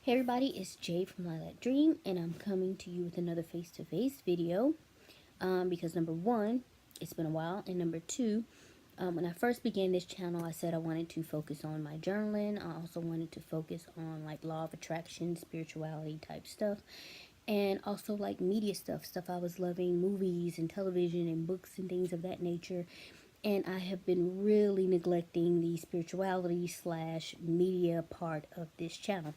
Hey everybody, it's Jay from Lilac Dream, and I'm coming to you with another face-to-face video because number one, it's been a while, and number two, when I first began this channel, I said I wanted to focus on my journaling. I also wanted to focus on like law of attraction, spirituality type stuff, and also like media stuff I was loving, movies and television and books and things of that nature. And I have been really neglecting the spirituality slash media part of this channel.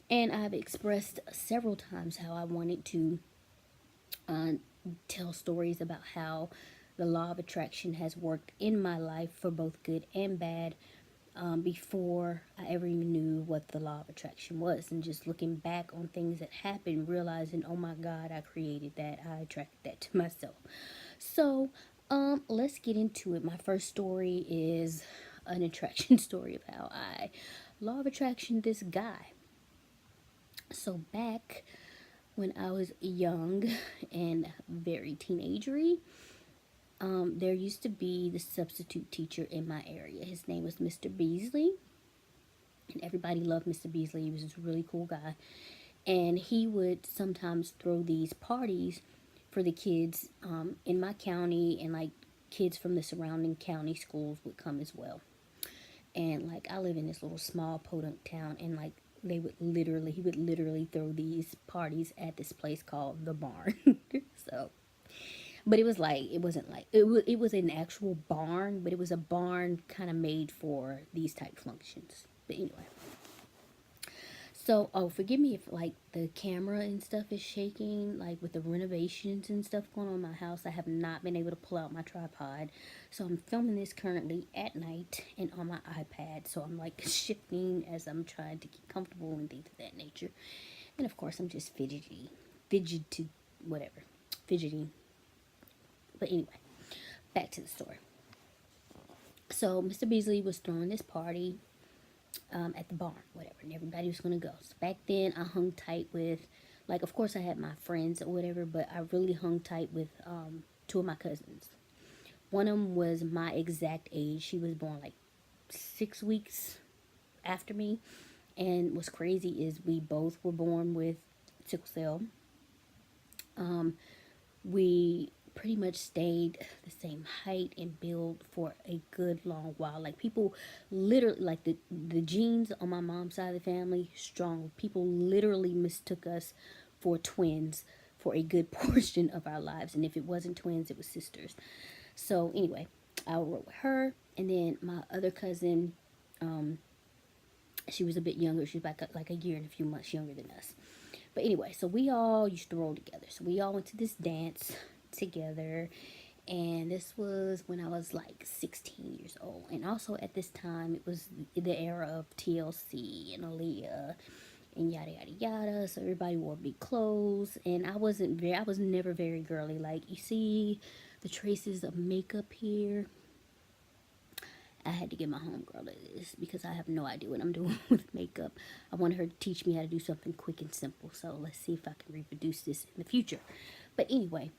And I've expressed several times how I wanted to uh, tell stories about how the law of attraction has worked in my life for both good and bad, before I ever even knew what the law of attraction was. And just looking back on things that happened, realizing, oh my God, I created that. I attracted that to myself. So, let's get into it. My first story is an attraction story of how I law of attraction this guy. So back when I was young and very teenagery, there used to be the substitute teacher in my area. His name was Mr. Beasley, and everybody loved Mr. Beasley. He was this really cool guy, and he would sometimes throw these parties for the kids in my county, and like kids from the surrounding county schools would come as well. And like I live in this little small podunk town, and like he would literally throw these parties at this place called the barn. So, but it was like, it wasn't like it was an actual barn, but it was a barn kind of made for these type functions. But anyway, so, oh, forgive me if like the camera and stuff is shaking, like with the renovations and stuff going on in my house. I have not been able to pull out my tripod. So I'm filming this currently at night and on my iPad. So I'm like shifting as I'm trying to get comfortable and things of that nature. And of course I'm just whatever, fidgeting. But anyway, back to the story. So Mr. Beasley was throwing this party at the barn, whatever, and everybody was gonna go. So back then, I hung tight with, like, of course, I had my friends or whatever, but I really hung tight with two of my cousins. One of them was my exact age. She was born like 6 weeks after me, and what's crazy is we both were born with sickle cell. We pretty much stayed the same height and build for a good long while. Like people literally, like the genes on my mom's side of the family, strong. People literally mistook us for twins for a good portion of our lives. And if it wasn't twins, it was sisters. So anyway, I wrote with her. And then my other cousin, she was a bit younger. She was like a year and a few months younger than us. But anyway, so we all used to roll together. So we all went to this dance together, and this was when I was like 16 years old. And also at this time, it was the era of TLC and Aaliyah and yada yada yada. So everybody wore big clothes, and I was never very girly. Like, you see the traces of makeup here. I had to get my homegirl to this because I have no idea what I'm doing with makeup. I wanted her to teach me how to do something quick and simple. So let's see if I can reproduce this in the future. But anyway,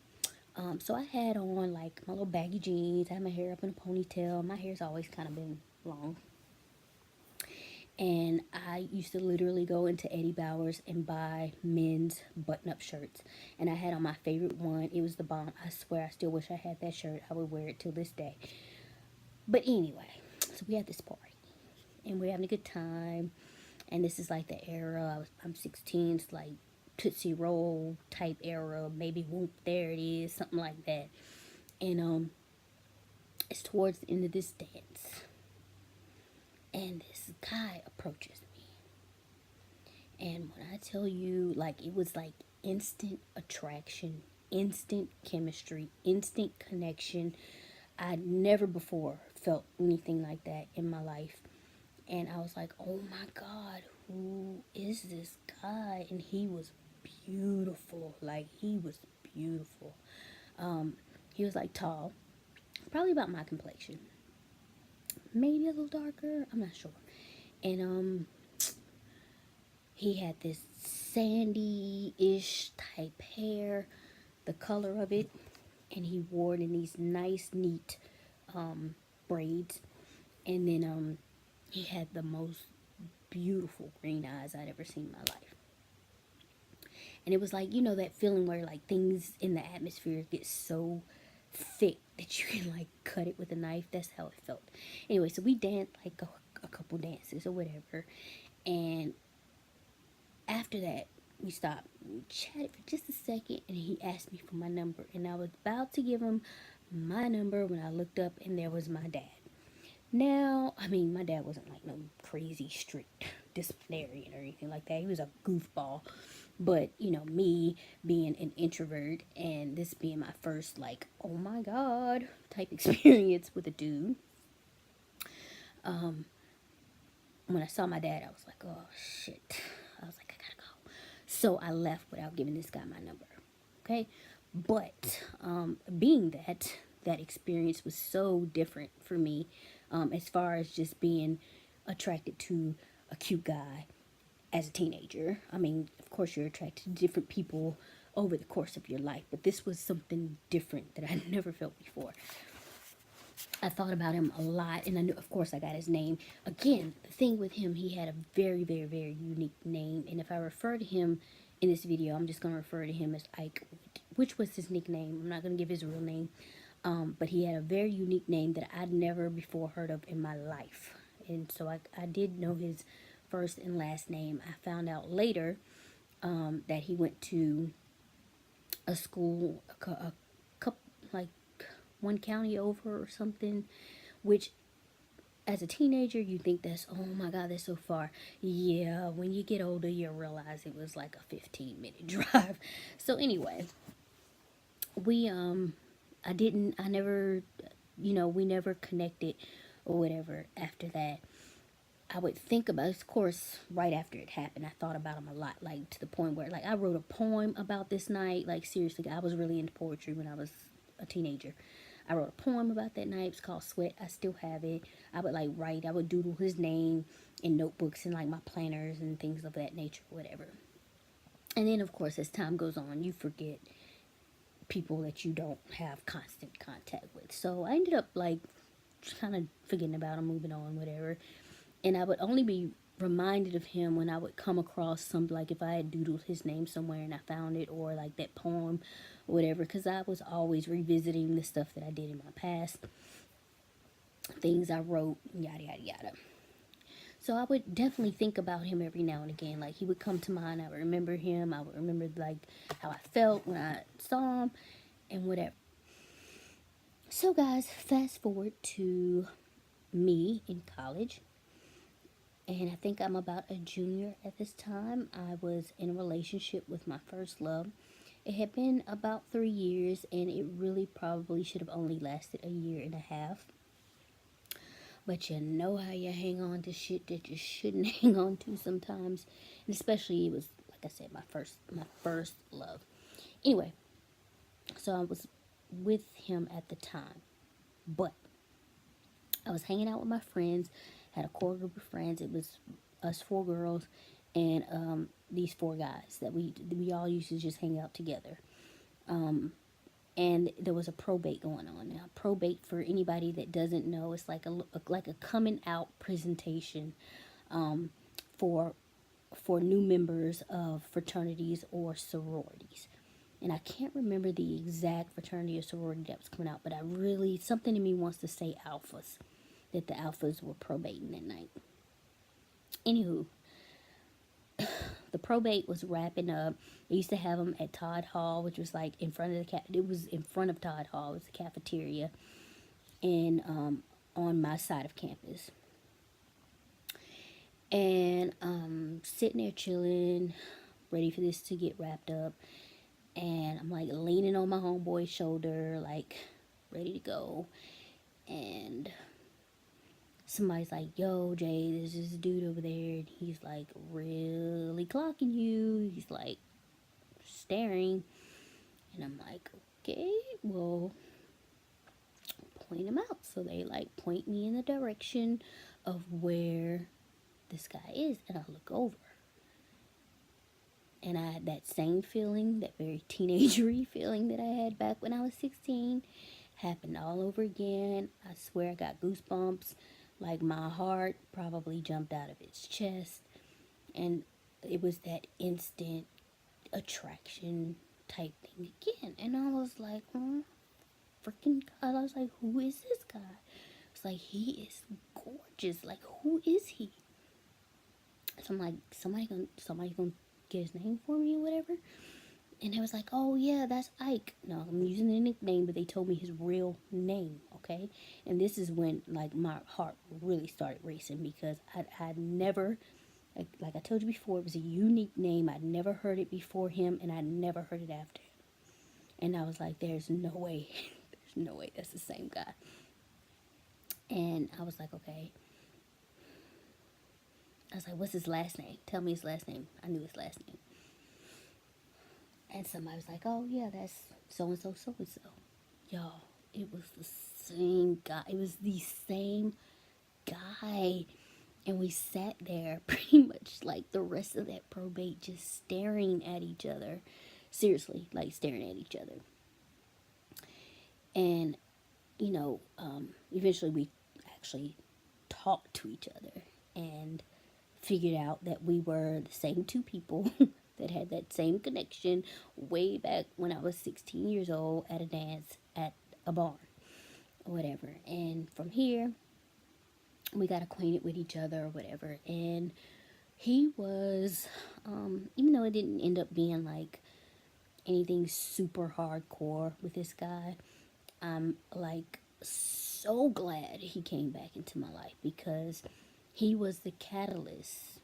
so I had on like my little baggy jeans. I had my hair up in a ponytail. My hair's always kind of been long. And I used to literally go into Eddie Bauer's and buy men's button-up shirts. And I had on my favorite one. It was the bomb. I swear, I still wish I had that shirt. I would wear it till this day. But anyway, so we had this party, and we're having a good time, and this is like the era, I'm 16, it's like Tootsie Roll type era, maybe Whoop, there it is, something like that. And it's towards the end of this dance, and this guy approaches me, and when I tell you, like, it was like instant attraction, instant chemistry, instant connection. I'd never before felt anything like that in my life. And I was like, oh my God, who is this guy? And he was beautiful. Like, he was beautiful. He was like tall, probably about my complexion. Maybe a little darker, I'm not sure. And he had this sandy-ish type hair, the color of it, and he wore it in these nice, neat braids. And then he had the most beautiful green eyes I'd ever seen in my life. And it was like, you know, that feeling where like things in the atmosphere get so thick that you can like cut it with a knife. That's how it felt. Anyway, so we danced like a couple dances or whatever. And after that, we stopped. We chatted for just a second, and he asked me for my number. And I was about to give him my number when I looked up, and there was my dad. Now, I mean, my dad wasn't like no crazy strict disciplinarian or anything like that. He was a goofball. But, you know, me being an introvert and this being my first, like, oh my God type experience with a dude. When I saw my dad, I was like, oh shit. I was like, I gotta go. So I left without giving this guy my number. Okay. But being that experience was so different for me, as far as just being attracted to a cute guy as a teenager. I mean, of course, you're attracted to different people over the course of your life, but this was something different that I never felt before. I thought about him a lot, and I knew, of course, I got his name. Again, the thing with him, he had a very, very, very unique name, and if I refer to him in this video, I'm just going to refer to him as Ike, which was his nickname. I'm not going to give his real name, but he had a very unique name that I'd never before heard of in my life, and so I did know his first and last name. I found out later that he went to a school, a couple, like one county over or something, which as a teenager you think that's, oh my God, that's so far. Yeah, when you get older you realize it was like a 15-minute drive. So anyway, we I never, you know, we never connected or whatever after that. I would think about, of course, right after it happened, I thought about him a lot, like to the point where, like, I wrote a poem about this night. Like, seriously, I was really into poetry when I was a teenager. I wrote a poem about that night. It's called Sweat. I still have it. I would, like, write, I would doodle his name in notebooks and, like, my planners and things of that nature, whatever. And then, of course, as time goes on, you forget people that you don't have constant contact with. So I ended up, like, kind of forgetting about him, moving on, whatever. And I would only be reminded of him when I would come across some, like if I had doodled his name somewhere and I found it, or like that poem or whatever, because I was always revisiting the stuff that I did in my past, things I wrote, yada yada yada. So I would definitely think about him every now and again. Like, he would come to mind, I would remember him, I would remember like how I felt when I saw him and whatever. So guys, fast forward to me in college. And I think I'm about a junior at this time. I was in a relationship with my first love. It had been about 3 years, and it really probably should have only lasted a year and a half. But you know how you hang on to shit that you shouldn't hang on to sometimes. And especially, it was, like I said, my first love. Anyway, so I was with him at the time. But I was hanging out with my friends, had a core group of friends. It was us 4 girls and these 4 guys that we all used to just hang out together. And there was a probate going on. Now, probate, for anybody that doesn't know, it's like a coming out presentation for new members of fraternities or sororities. And I can't remember the exact fraternity or sorority that was coming out, but something in me wants to say alphas, that the alphas were probating that night. Anywho, the probate was wrapping up. They used to have them at Todd Hall, which was like in front of it was in front of Todd Hall. It was the cafeteria, and on my side of campus. And sitting there chilling, ready for this to get wrapped up. And I'm like leaning on my homeboy's shoulder, like ready to go. And somebody's like, yo, Jay, there's this dude over there, and he's like really clocking you. He's like staring. And I'm like, okay, well, point him out. So they like point me in the direction of where this guy is, and I look over. And I had that same feeling, that very teenagery feeling that I had back when I was 16, happened all over again. I swear I got goosebumps. Like, my heart probably jumped out of its chest. And it was that instant attraction type thing again. And I was like, oh, freaking God. I was like, who is this guy? It's like, he is gorgeous. Like, who is he? So I'm like, somebody's gonna get his name for me or whatever. And they was like, oh yeah, that's Ike. No, I'm using the nickname, but they told me his real name, okay? And this is when, like, my heart really started racing, because I'd never, like I told you before, it was a unique name. I'd never heard it before him, and I'd never heard it after him. And I was like, there's no way, there's no way that's the same guy. And I was like, okay. I was like, what's his last name? Tell me his last name. I knew his last name. And somebody was like, oh yeah, that's so-and-so, so-and-so. Y'all, it was the same guy. It was the same guy. And we sat there pretty much like the rest of that probate, just staring at each other. Seriously, like staring at each other. And, eventually we actually talked to each other and figured out that we were the same two people that had that same connection way back when I was 16 years old at a dance at a barn or whatever. And from here, we got acquainted with each other or whatever. And he was, even though it didn't end up being like anything super hardcore with this guy, I'm like so glad he came back into my life, because he was the catalyst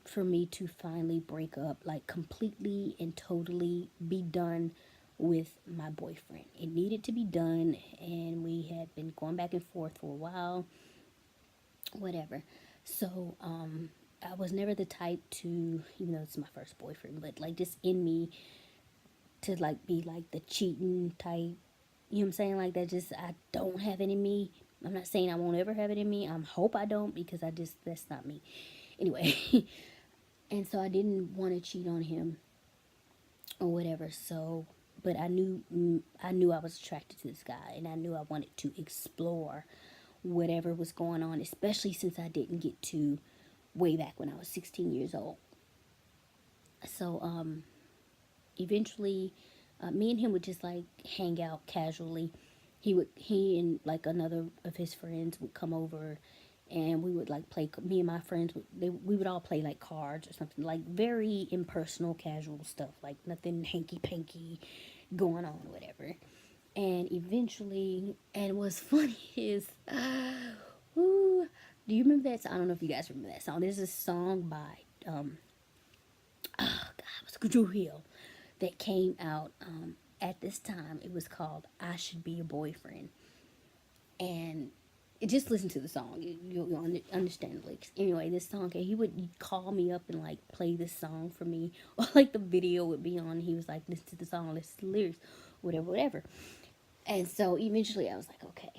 for me to finally break up, like completely and totally be done with my boyfriend. It needed to be done, and we had been going back and forth for a while, whatever. So, I was never the type to, even though it's my first boyfriend, but like just in me to like be like the cheating type. You know what I'm saying? Like that, just, I don't have it in me. I'm not saying I won't ever have it in me. I hope I don't, because that's not me. Anyway, and so I didn't want to cheat on him or whatever. So, but I knew I was attracted to this guy, and I knew I wanted to explore whatever was going on, especially since I didn't get to way back when I was 16 years old. So, eventually, me and him would just like hang out casually. He and like another of his friends would come over, and we would like play. Me and my friends we would all play like cards or something, like very impersonal, casual stuff, like nothing hanky panky going on, whatever. And eventually, and what's funny is, ooh, do you remember that song? I don't know if you guys remember that song. There's a song by oh God, it was Jream that came out at this time. It was called "I Should Be Your Boyfriend," and just listen to the song. You'll understand the lyrics. Anyway, this song, he would call me up and like play this song for me, or like the video would be on. He was like, listen to the song, listen to the lyrics, whatever, whatever. And so eventually, I was like, okay,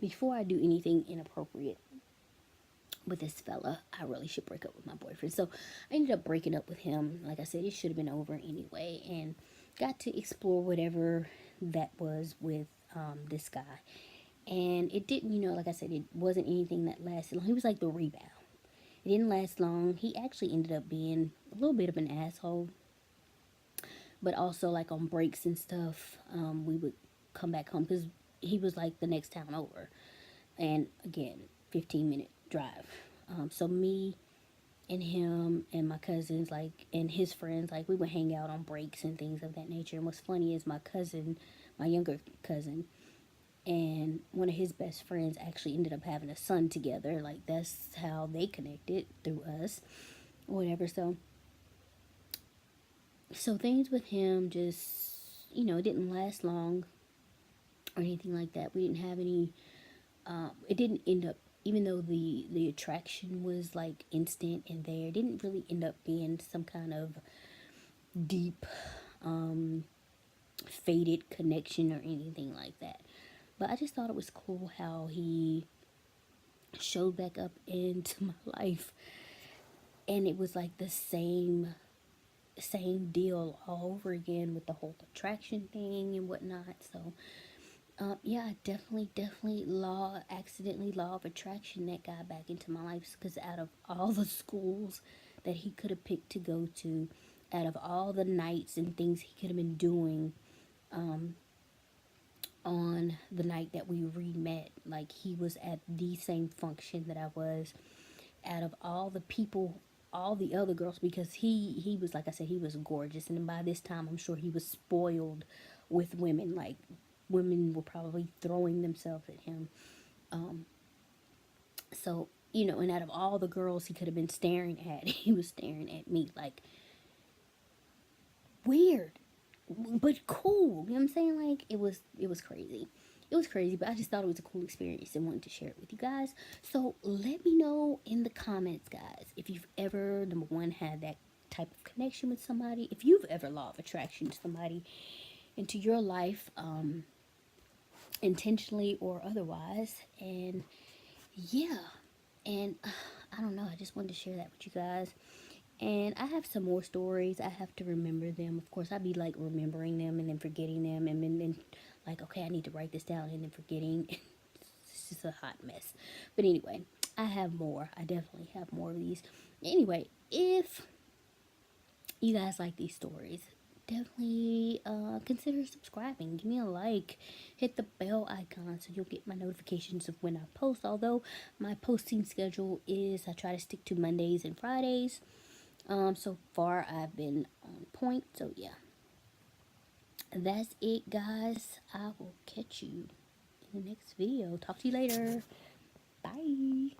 before I do anything inappropriate with this fella, I really should break up with my boyfriend. So I ended up breaking up with him. Like I said, it should have been over anyway, and got to explore whatever that was with this guy. And it didn't, like I said, it wasn't anything that lasted long. He was like the rebound. It didn't last long. He actually ended up being a little bit of an asshole, but also like on breaks and stuff, we would come back home because he was like the next town over, and again, 15-minute drive. So me and him and my cousins, like, and his friends, like, we would hang out on breaks and things of that nature. And what's funny is my younger cousin, and one of his best friends actually ended up having a son together. Like, that's how they connected, through us, whatever. So things with him just, it didn't last long or anything like that. We didn't have any, it didn't end up, even though the attraction was like instant and there, it didn't really end up being some kind of deep, faded connection or anything like that. But I just thought it was cool how he showed back up into my life, and it was like the same deal all over again with the whole attraction thing and whatnot. So Yeah, I definitely accidentally law of attraction that guy back into my life, because out of all the schools that he could have picked to go to, out of all the nights and things he could have been doing, on the night that we re-met, like he was at the same function that I was. Out of all the people, all the other girls, because he was, like I said, he was gorgeous, and by this time I'm sure he was spoiled with women. Like, women were probably throwing themselves at him. So, and out of all the girls he could have been staring at, he was staring at me. Like, weird but cool. You know what I'm saying? Like, it was crazy. It was crazy, but I just thought it was a cool experience and wanted to share it with you guys. So let me know in the comments, guys, if you've ever, number one, had that type of connection with somebody, if you've ever law of attraction to somebody into your life, intentionally or otherwise. And yeah, and I don't know, I just wanted to share that with you guys. And I have some more stories. I have to remember them. Of course, I'd be like remembering them and then forgetting them, and then like, okay, I need to write this down, and then forgetting. It's just a hot mess. But anyway, I have more. I definitely have more of these. Anyway, if you guys like these stories, definitely consider subscribing. Give me a like. Hit the bell icon so you'll get my notifications of when I post. Although my posting schedule is, I try to stick to Mondays and Fridays. So far I've been on point. So yeah, that's it, guys. I will catch you in the next video. Talk to you later. Bye.